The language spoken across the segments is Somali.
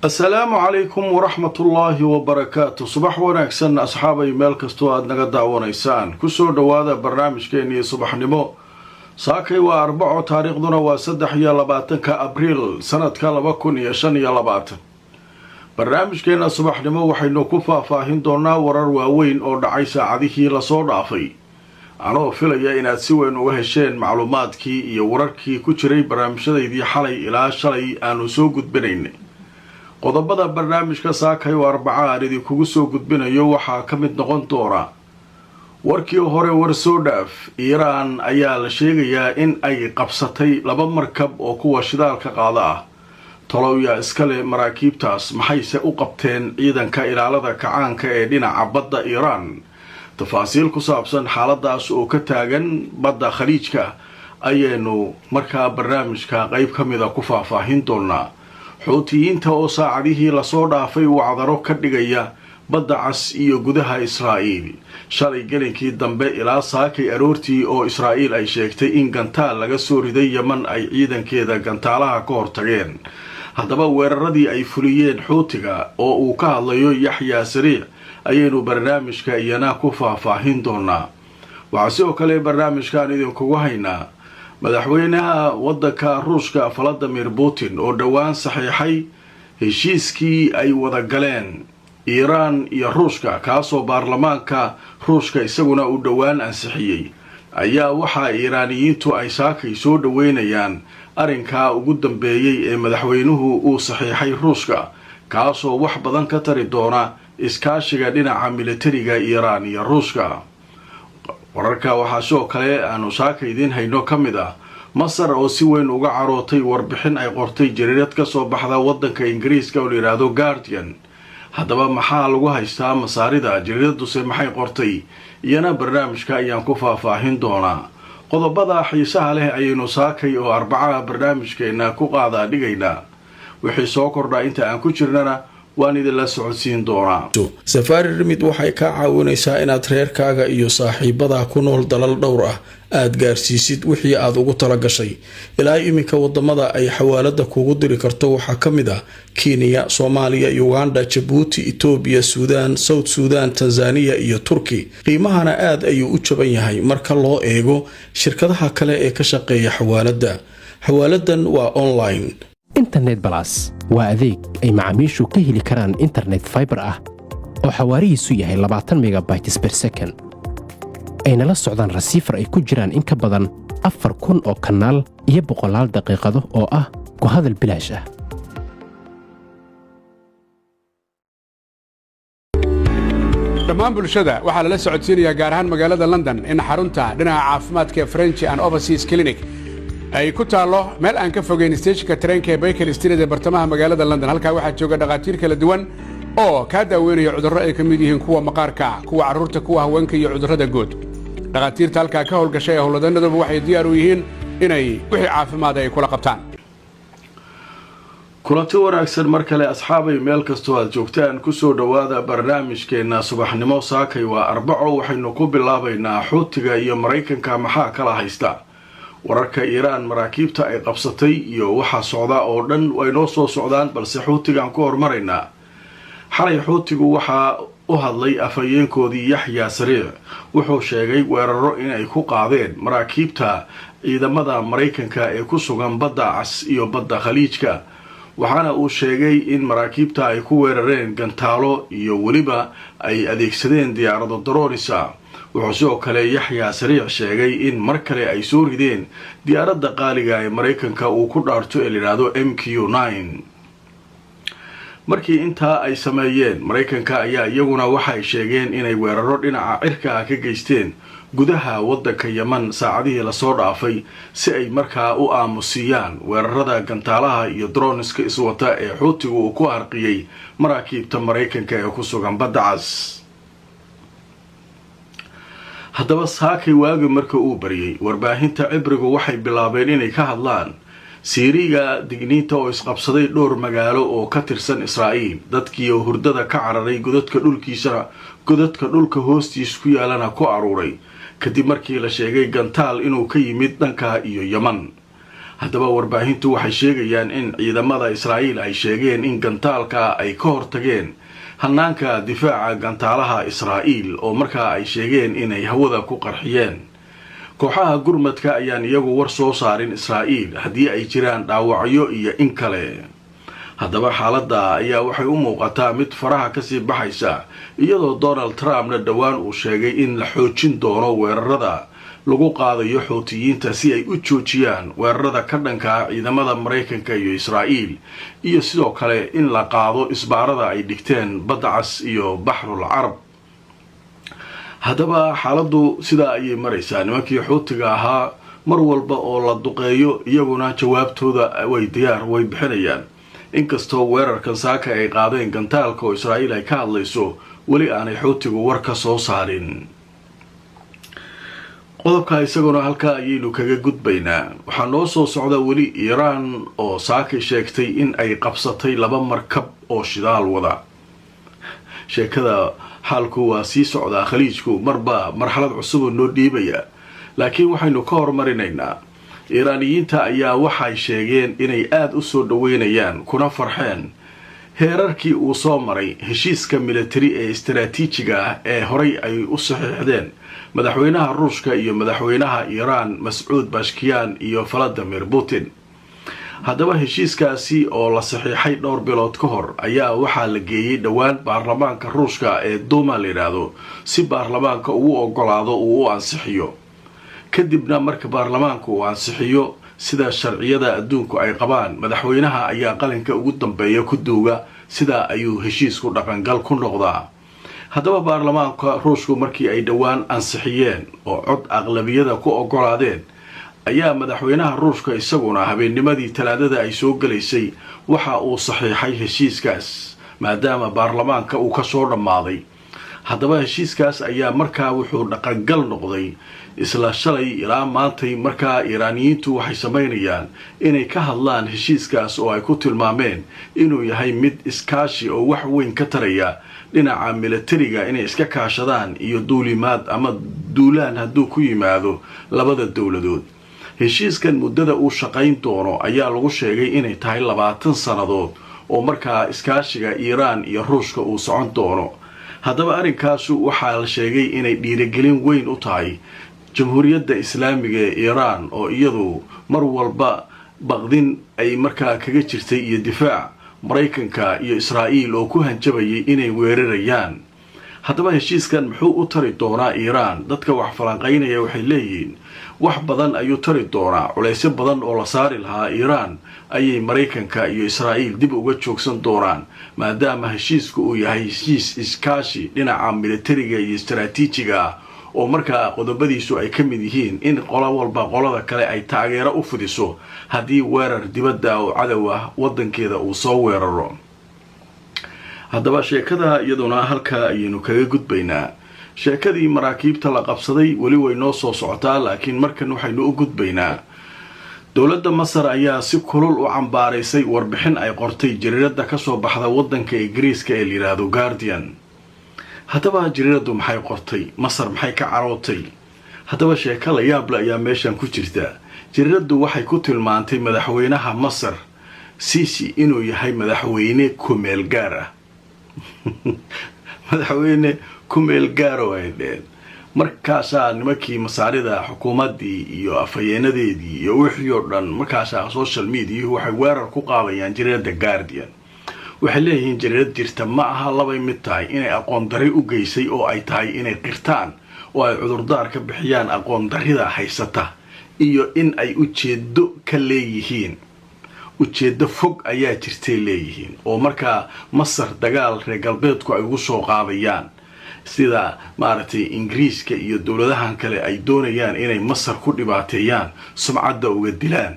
السلام عليكم ورحمة الله وبركاته. صباح وناكسن أصحابي مالكستو أدنغا داوانيسان كسو دوادا برنامج كيني صباح نمو ساكي واربعو تاريخ دونا واسدح يالباتن كأبريل سنة كالباكون يشان يالباتن برنامج كينا صباح نمو وحينو كفا فاهين دونا ورر واوين او دعيسا عديكي لصور دافي anoo filaya inaad si weyn uga hesheen macluumaadkii iyo wararkii ku jiray barnaamijyadaydii xalay ilaa shalay aanu soo gudbinaynay qodobada barnaamijka saakay oo arbacaan idinkugu soo gudbinayo waxaa ka mid noqon doona warkii hore war soo dhaaf Iiraan ayaa la sheegayaa in ay qabsatay laba markab oo kuwa shidaalka qaada ah tolowya iskale maraakiibtaas maxayse u qabteen ciidanka ilaalada kacaanka ee dhinaca badda Iiraan تفاصيل كسابسن حالداس oo ka taagan badda khaliijka ayaynu markaa barnaamijka qayb kamida ku faahfaahin doonaa xuutiyiinta oo saacadihii la soo dhaafay wacdaro ka dhigaya badda cas iyo gudaha Israa'iil shalay gelinkii dambe ilaa saakay aroortii oo Israa'iil ay sheegtay in gantaal laga soo riday Yemen ay ciidankeeda gantaalaha ka hortageen haddaba weeraradii ay fuliyeen xuutiga oo uu ka hadlayo Yaxya Sariic ayaynu barnaamijka iyana ku faahfaahin doonaa waxaa sidoo kale barnaamijkan idinkugu haynaa madaxweynaha waddanka Ruushka Vladimir Putin oo dhawaan saxiixay heshiiskii ay wada galeen Iiraan iyo Ruushka kaasoo baarlamaanka Ruushka isaguna u dhawaan ansixiyay ayaa waxa Iiraaniyiintu ay saakay soo dhaweynayaan arrinka ugu dambeeyay ee madaxweynuhu uu saxiixay Ruushka kaasoo wax badan ka tari doona iskaashiga dhinaca militariga Iiraan iyo Ruushka wararka waxaa sidoo kale aanu saaka idin hayno kamid ah Masar oo si weyn uga carootay warbixin ay qortay jariirad ka soo baxda waddanka Ingiriiska oo la yiraahdo Guardian haddaba maxaa lagu haystaa masaarida jariiraduse maxay qortay iyana barnaamijka ayaan ku faahfaahin doonaa qodobada xiisaha leh ayaynu saakay oo arbaca barnaamijkeena ku qaada dhigaynaa wixii soo kordha inta aan ku jirnana waan idin la socodsiin doonaa Safari Remit waxay ka caawinaysaa inaad reerkaaga iyo saaxiibada ku nool dalal dhowr ah aad gaarsiisid wixii aad ugu tala gashay ilaa iminka wadamada ay xawaalada kugu diri karto waxaa kamid ah Kenya, Soomaaliya, Uganda, Djibouti, Ethiopia, Sudan, South Sudan, Tanzania iyo Turki qiimahana aad ayuu u jaban yahay marka loo eego shirkadaha kale ee ka shaqeeya xawaalada xawaaladan waa online internet plus waa adeeg ay macaamiishu ka heli karaan internet fiber ah oo xawaarihiisu yahay 20 megabytes per second ayna la socdaan receiver ay ku jiraan in ka badan 4,000 oo kanaal iyo 100 daqiiqado oo ah ku hadal bilaash ah dhammaan bulshada waxaa lala socodsiinayaa gaar ahaan magaalada London in xarunta dhinaca caafimaadka French and Overseas Clinic ay ku taalo meel aan ka fogeyn stationka tareenka ee Baker Street ee bartamaha magaalada London halka waxa jooga dhaqaatiir kala duwan oo ka daaweynaya cudurro ay kamid yihiin kuwa maqaarka kuwa carruurta kuwa haweenka iyo cudurrada guud dhaqaatiirta halka ka howlgashay howladaanaduba waxay diyaar u yihiin inay wixii caafimaad ay kula qabtaan kulanti wanaagsan mar kale asxaabay meel kastoo aad joogtaan ku soo dhawaada barnaamijkeena subaxnimo saakay waa arbaco waxaynu ku bilaabaynaa xuutiga iyo Mareykanka maxaa kala haysta wararka Iiraan maraakiibta ay qabsatay iyo waxa socda oo dhan way noo soo socdaan balse xuutigan ku hormaraynaa xalay xuutigu waxa u hadlay afayeenkoodii Yaxya Sariic wuxuu sheegay weeraro in ay ku qaadeen maraakiibta ciidamada Mareykanka ee ku sugan badda cas iyo badda khaliijka waxaana uu sheegay in maraakiibta ay ku weerareen gantaalo iyo waliba ay adeegsadeen diyaarado droonisa wuxuu sidoo kale Yaxya Sariic sheegay in mar kale ay soo rideen diyaaradda qaaliga ee Mareykanka uu ku dhaarto ee la yiraahdo MQ-9 markii intaa ay sameeyeen Mareykanka ayaa iyaguna waxay sheegeen inay weeraro dhinaca cirka ah ka geysteen gudaha waddanka Yemen saacadihii la soo dhaafay si ay markaa u aamusiyaan weerarada gantaalaha iyo droniska iswata ee xuutigu uu ku arqiyay maraakiibta Mareykanka ee ku sugan badda cas haddaba saakay waagi marka uu bariyay warbaahinta cibrigu waxay bilaabeen inay ka hadlaan Siiriga digniinta oo isqabsaday dhowr magaalo oo ka tirsan Israa'iil dadkii hurdada ka cararay godadka dhulka hoostiisa ku yaalana ku aruuray kadib markii la sheegay gantaal inuu ka yimid dhanka iyo Yemen haddaba warbaahintu waxay sheegayaan in ciidamada Israa'iil ay sheegeen in gantaalka ay ka hortageen hanaanka difaaca gantaalaha Israa'iil oo markaa ay sheegeen inay hawada ku qarxiyeen. kooxaha gurmadka ayaan iyagu war soo saarin Israa'iil haddii ay jiraan dhaawacyo iyo in kale. haddaba xaaladda ayaa waxay u muuqataa mid faraha kasii baxaysa iyadoo Donald Trumpna dhowaan uu sheegay in la xoojin doono weerarada lagu qaadayo Xuutiyiinta si ay u joojiyaan weerarada ka dhanka ah ciidamada Mareykanka iyo Israa'iil iyo sidoo kale in la qaado isbaarada ay dhigteen Badda Cas iyo Baxrul Carab. haddaba xaaladdu sidaa ayay maraysaa. nimankii Xuutiga ahaa mar walba oo la duqeeyo iyaguna jawaabtooda way bixinayaan. inkastoo weerarkan saaka ay qaadeen gantaalka oo Israa'iil ay ka hadlayso weli aanay Xuutigu war ka soo saarin. qodobka isaguna halkaa ayaynu kaga gudbaynaa. waxaa noo soo socda weli Iiraan oo saaka sheegtay in ay qabsatay 2 markab oo shidaal wada. sheekada xaalku waa sii socdaa. khaliijku marba marxalad cusub noo dhiibaya, laakiin waxaynu ka hormarinaynaa Iiraaniyiinta ayaa waxay sheegeen inay aad u soo dhaweynayaan kuna farxeen heerarkii uu soo maray heshiiska military ee istiraatiijiga ah ee horay ay u saxiixdeen madaxweynaha Ruushka iyo madaxweynaha Iiraan Mas'uud Pezeshkian iyo Vladimir Putin. haddaba heshiiskaasi oo la saxiixay dhowr bilood ka hor ayaa waxaa la geeyay dhowaan baarlamaanka Ruushka ee Duma la yiraahdo si baarlamaanka uu ogolaado uu u ansixiyo. kadibna marka baarlamaanku uu ansixiyo sida sharciyada adduunku ay qabaan, madaxweynaha ayaa qalinka ugu dambeeya ku duuga, sida ayuu heshiisku dhaqangal ku noqdaa. haddaba baarlamaanka Ruushku markii ay dhowaan ansixiyeen oo cod aqlabiyada ku ogolaadeen ayaa madaxweynaha Ruushka isaguna habeennimadii Talaadada ay soo galaysay waxa uu saxiixay heshiiskaas maadaama baarlamaanka uu ka soo dhamaaday. haddaba heshiiskaas ayaa markaa wuxuu dhaqangal noqday isla shalay ilaa maantay. markaa Iiraaniyiintu waxay sameynayaan inay ka hadlaan heshiiskaas oo ay ku tilmaameen inuu yahay mid iskaashi oo wax weyn ka taraya dhinaca militariga inay iska kaashadaan iyo duulimaad ama duulaan hadduu ku yimaado labada dowladood. heshiiskan muddada uu shaqayn doono ayaa lagu sheegay inay tahay 20 sannadood oo markaa iskaashiga Iiraan iyo Ruushka uu socon doono. haddaba arrinkaasu waxaa la sheegay inay dhiirigelin weyn u tahay jamhuuriyadda islaamiga ee Iiraan oo iyadu mar walba baqdin ay markaa kaga jirtay iyo difaac Mareykanka iyo Israa'iil oo ku hanjabayay inay weerarayaan. haddaba heshiiskan muxuu u tari doonaa Iiraan? dadka wax falanqaynaya waxay leeyihiin wax badan ayuu tari doonaa. culaysyo badan oo la saari lahaa Iiraan ayay Mareykanka iyo Israa'iil dib uga joogsan doonaan maadaama heshiisku uu yahay heshiis iskaashi dhinaca militariga iyo istiraatiijiga ah oo markaa qodobadiisu ay ka mid yihiin in qolo walba qolada kale ay taageero u fidiso haddii weerar dibadda oo cadow ah wadankeeda uu soo weeraro. haddaba sheekada iyaduna halkaa ayaynu kaga gudbaynaa. sheekadii maraakiibta la qabsaday weli way noo soo socotaa, laakiin markan waxaynu u gudbaynaa dowladda Masar ayaa si kulul u cambaaraysay warbixin ay qortay jariirada ka soo baxda wadanka Ingiriiska ee la yiraahdo Guardian. haddaba jariiradu maxay qortay? Masar maxay ka carootay? haddaba sheeko la yaab leh ayaa meeshan ku jirta. jariiradu waxay ku tilmaantay madaxweynaha Masar Sisi inuu yahay madaxweyne ku meel gaar ah. madaxweyne ku meel gaar oo ay dheen markaasaa nimankii masaarida xukuumadii iyo afhayeenadeedii iyo wixii oo dhan markaasaa social media waxay weerar ku qaadayaan jariirada Guardian. waxay leeyihiin jariirad jirta ma aha labay mid tahay inay aqoon darri u geysay oo ay tahay inay qirtaan oo ay cudurdaar ka bixiyaan aqoon darrida haysata iyo in ay ujeedo ka leeyihiin. ujeedo fog ayaa jirtay leeyihiin oo markaa Masar dagaal reer galbeedku ay ugu soo qaadayaan sida maaragtay Ingiriiska iyo dowladahan kale ay doonayaan inay Masar ku dhibaateeyaan sumcadda uga dilaan.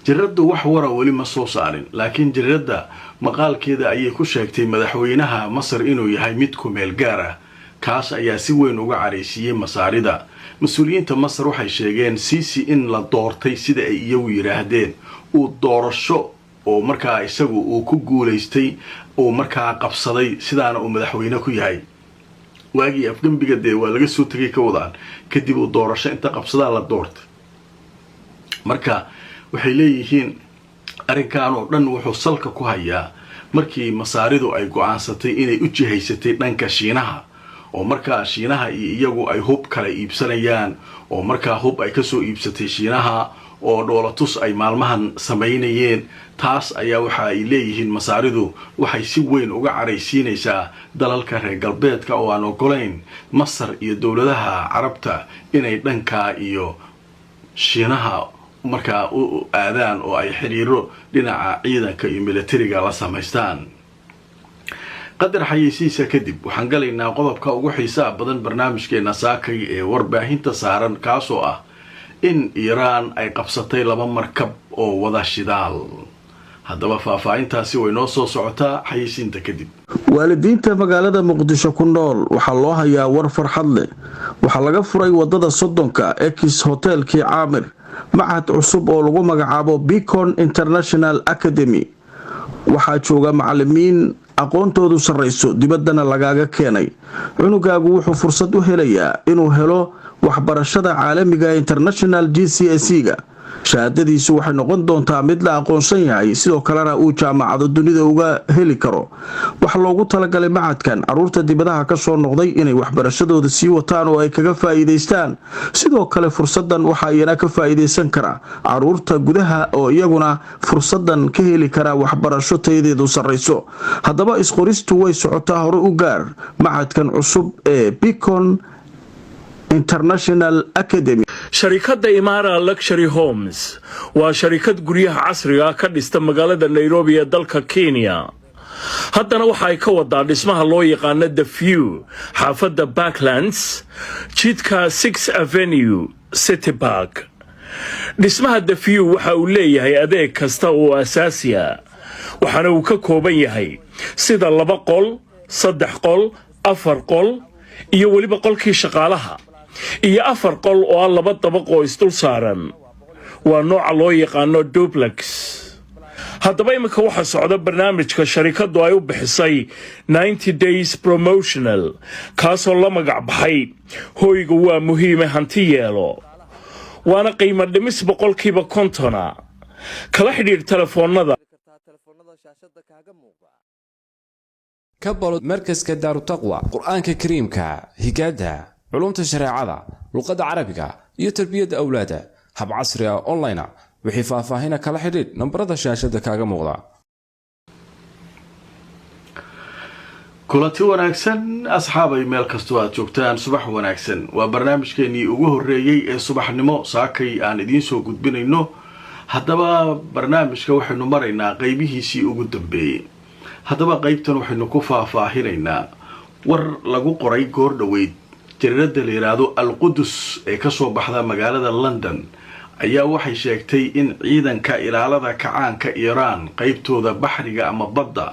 jariiradu wax wara weli ma soo saarin, laakiin jariirada maqaalkeeda ayay ku sheegtay madaxweynaha Masar inuu yahay mid ku meel gaar ah. kaas ayaa si weyn uga careysiiyay masaarida. mas-uuliyiinta Masar waxay sheegeen Sisi in la doortay sida ay iyagu yiraahdeen uu doorasho oo markaa isagu uu ku guuleystay oo markaa qabsaday sidaana uu madaxweyne ku yahay. waagii afgambiga waa laga soo tagay ka wadaan kadib uu doorasho inta qabsadaa la doortay. marka waxay leeyihiin arrinkan oo dhan wuxuu salka ku hayaa markii masaaridu ay go'aansatay inay u jihaysatay dhanka Shiinaha oo markaa Shiinaha iyagu ay hub kala iibsanayaan oo markaa hub ay ka soo iibsatay Shiinaha oo dhoolatus ay maalmahan sameynayeen taas ayaa waxa ay leeyihiin masaaridu waxay si weyn uga caraysiinaysaa dalalka reer galbeedka oo aan ogolayn Masar iyo dawladaha Carabta inay dhanka iyo Shiinaha markaa u aadaan oo ay xiriiro dhinaca ciidanka iyo militariga la sameystaan qadar xayeysiisa kadib waxaan galaynaa qodobka ugu xiisaha badan barnaamijkeena saakay ee warbaahinta saaran kaasoo ah in Iiraan ay qabsatay 2 markab oo wada shidaal haddaba faahfaahintaasi way noo soo socotaa xayeysiinta kadib waalidiinta magaalada Muqdisho ku nool waxaa loo hayaa war farxad leh waxaa laga furay wadada Sodonka X Hotelkii Caamir معهد cusub oo lagu magacaabo Beacon International Academy waxaa jooga macallimiin aqoontoodu sareyso dibaddana lagaaga keenay cunugaagu wuxuu fursad u helayaa inuu helo waxbarashada caalamiga international GCSE-ga shahaadadiisu waxay noqon doontaa mid la aqoonsan yahay sidoo kalena uu jaamacado dunida uga heli karo waxa loogu talagalay macadkan caruurta dibadaha ka soo noqday inay waxbarashadooda sii wataan oo ay kaga faa'iideystaan sidoo kale fursadan waxa ayna ka faa'iideysan kara caruurta gudaha oo iyaguna fursadan ka heli kara waxbarasho tayadeedu sareyso haddaba isqoristu way socotaa hore u gaar macadkan cusub ee Beacon International Academy. sharikadda Imara Luxury Homes waa sharikad guryaha casriga ka dhista magaalada Nairobi ee dalka Kenya haddana waxa ay ka wadaa dhismaha loo yaqaan The View xaafadda Backlands jidka 6 Avenue City Park dhismaha The View waxa uu leeyahay adeeg kasta oo asaasi ah waxaana uu ka kooban yahay sida 2 qol 3 qol 4 qol iyo waliba qolkii shaqaalaha iyo 4 qol oo 2 dabaq oo isdul saaran waa nooca loo yaqaan duplex haddaba imika waxa socda barnaamijka sharikadu ay u bixisay 90 days promotional kaasoo la magac baxay hoyga waa muhiim hanti yeelo waana qiimo dhimis 50% kala xidhiir telefoonada كبلوا مركز كدار التقوى قرآن كريمك هجادة علوم الشريعة لغة عربية يتربية أولاده هب عصرية أونلاين وحفاظها هنا كلا حديد نمبر شاشة كاغا مغلا kulanti wanaagsan asxaabay meel kastoo aad joogtaan subax wanaagsan waa barnaamijkeenii ugu horeeyay ee subaxnimo saakay aan idiin soo gudbinayno haddaba barnaamijka waxaynu maraynaa qaybihiisii ugu dambeeyay haddaba qaybtan waxaynu ku faahfaahinaynaa war lagu qoray goor dhaweyd jariirada la yiraahdo Al-Qudus ee ka soo baxda magaalada London ayaa waxay sheegtay in ciidanka ilaalada kacaanka Iiraan qaybtooda baxriga ama badda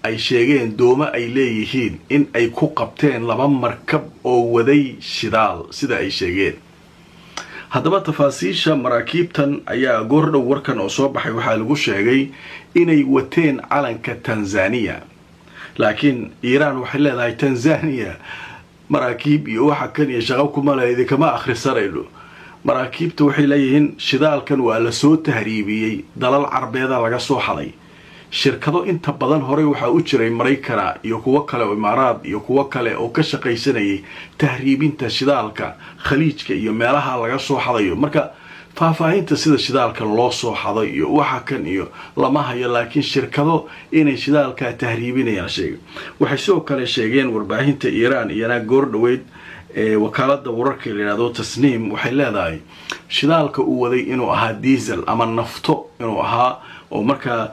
ay sheegeen dooma ay leeyihiin in ay ku qabteen 2 markab oo waday shidaal sida ay sheegeen haddaba tafaasiisha maraakiibtan ayaa goor dhow warkan oo soo baxay waxaa lagu sheegay inay wateen calanka Tanzania laakiin Iiraan waxay leedahay Tanzania maraakiib iyo waxa kan iyo shaqo kuma leeyahay kama akhrisanayno maraakiibta waxay leeyihiin shidaalkan waa la soo tahriibiyay dalal carbeeda laga soo xaday shirkado inta badan hore waxa u jiray Mareykanka iyo kuwa kale oo Imaaraad iyo kuwa kale oo ka shaqaysanayay tahriibinta shidaalka khaliijka iyo meelaha laga soo xadayo marka faahfaahinta sida shidaalka loo soo xaday iyo waxa kan iyo lama hayo laakiin shirkado inay shidaalka tahriibinayaan sheegay waxay soo kale sheegeen warbaahinta Iiraan iyana goor dhaweyd wakaalada wararka la yiraahdo Tasniim waxay leedahay shidaalka uu waday inuu ahaa diesel ama nafto inuu ahaa oo marka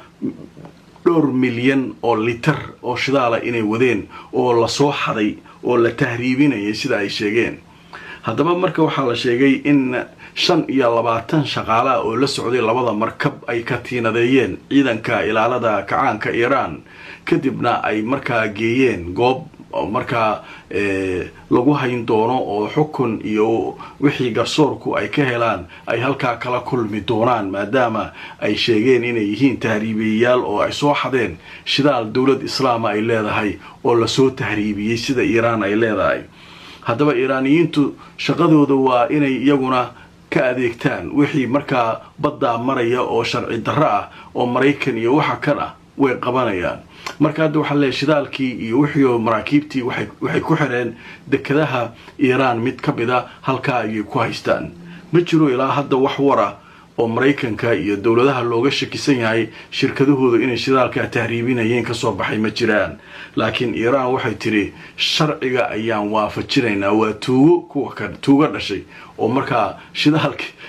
2 milyan oo litir oo shidaala inay wadeen oo la soo xaday oo la tahriibinayay sida ay sheegeen haddaba marka waxaa la sheegay in 25 shaqaale oo la socday 2 markab ay ka tiinadeeyeen ciidanka ilaalada kacaanka Iiraan kadibna ay markaa geeyeen goob oo markaa lagu hayn doono oo xukun iyo wixii garsoorku ay ka helaan ay halka kala kulmi doonaan maadaama ay sheegeen inay yihiin tahriibiyaal oo ay soo xadeen shidaal dawlad islaam ay leedahay oo la soo tahriibiyay sida Iiraan ay leedahay haddaba Iiraaniyiintu shaqadooda waa inay iyaguna ka adeegtaan wixii markaa baddaa maraya oo sharci darro ah oo maraykan iyo waxa kan ah way qabanayaan. marka hadda waxaa leeyahay shidaalkii iyo wixii oo maraakiibtii waxay ku xireen dekadaha Iiraan mid ka mid ah halkaa ayay ku haystaan. ma jiro ilaa hadda wax wara oo maraykanka iyo dawladaha looga shakisan yahay shirkadahooda inay shidaalka tahriibinayeen ka soo baxay ma jiraan. laakiin Iiraan waxay tiri sharciga ayaan waafajinaynaa waa tuugo dhashay oo markaa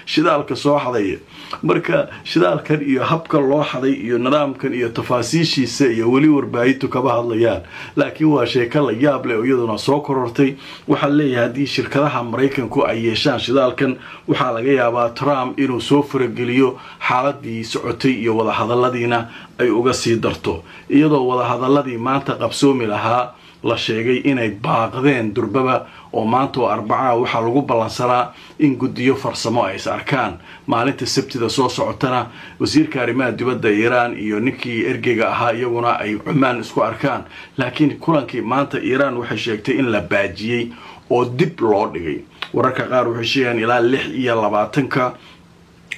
shidaalka soo xaday. marka shidaalkan iyo habka loo xaday iyo nidaamkan iyo tafaasiishiisa iyo weli warbaahintu kaba hadlayaan, laakiin waa sheeko la yaab leh oo iyaduna soo korortay. waxaa leeyahay haddii shirkadaha maraykanku ay yeeshaan shidaalkan waxaa laga yaabaa Trump inuu soo farageliyo xaaladii socotay iyo wadahadaladiina ay uga sii darto, iyadoo wadahadaladii maanta qabsoomi lahaa la sheegay inay baaqdeen durbaba oo maanta oo Arbaca waxaa lagu ballansanaa in guddiyo farsamo ay is arkaan maalinta Sabtida soo socotana wasiirka arrimaha dibadda Iiraan iyo ninkii ergeyga ahaa iyaguna ay Cumaan isku arkaan. laakiin kulankii maanta Iiraan waxay sheegtay in la baajiyay oo dib loo dhigay. wararka qaar waxay sheegayaan ilaa 26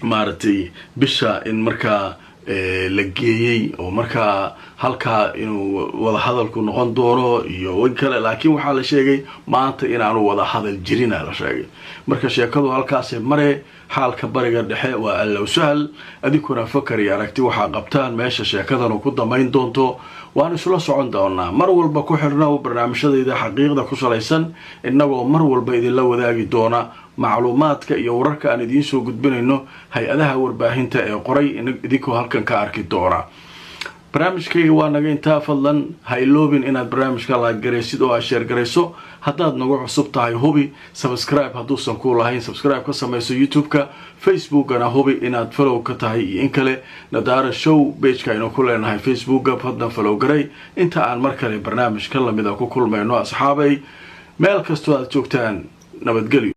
maartay bisha in markaa la geeyay oo markaa halkaa inuu wada hadalku noqon doono iyo win kale, laakiin waxaa la sheegay maanta inaanu wada hadal jirin la sheegay. marka sheekadu halkaas mare xaalka bariga dhexe waa allow sahal. adikuna fakar iyo aragti waxaa qabtaan meesha sheekadan ku damayn doonto. waan isla socon doonaa mar walba ku xirnaa barnaamijyada xaqiiqda ku salaysan inagoo mar walba idinla wadaagi doona macluumaadka iyo wararka aan idiin soo gudbinayno hay-adaha warbaahinta ee qoray idinkoo halkan ka arki doona. barnaamijkayga waa naga intaa. fadlan ha iloobin inaad barnaamijka la garaysid oo aad sheer garayso. haddaad nagu cusub tahay hubi subscribe hadduusan ku lahayn subscribe ka samayso youtube-ka, facebookana hubi inaad follow ka tahay iyo in kale. Nadaara show page-ka aynu ku leenahay facebooka, fadlan follow garay. inta aan mar kale barnaamij ka lamida ku kulmayno asxaabay meel kastoo aad joogtaan nabadgelyo.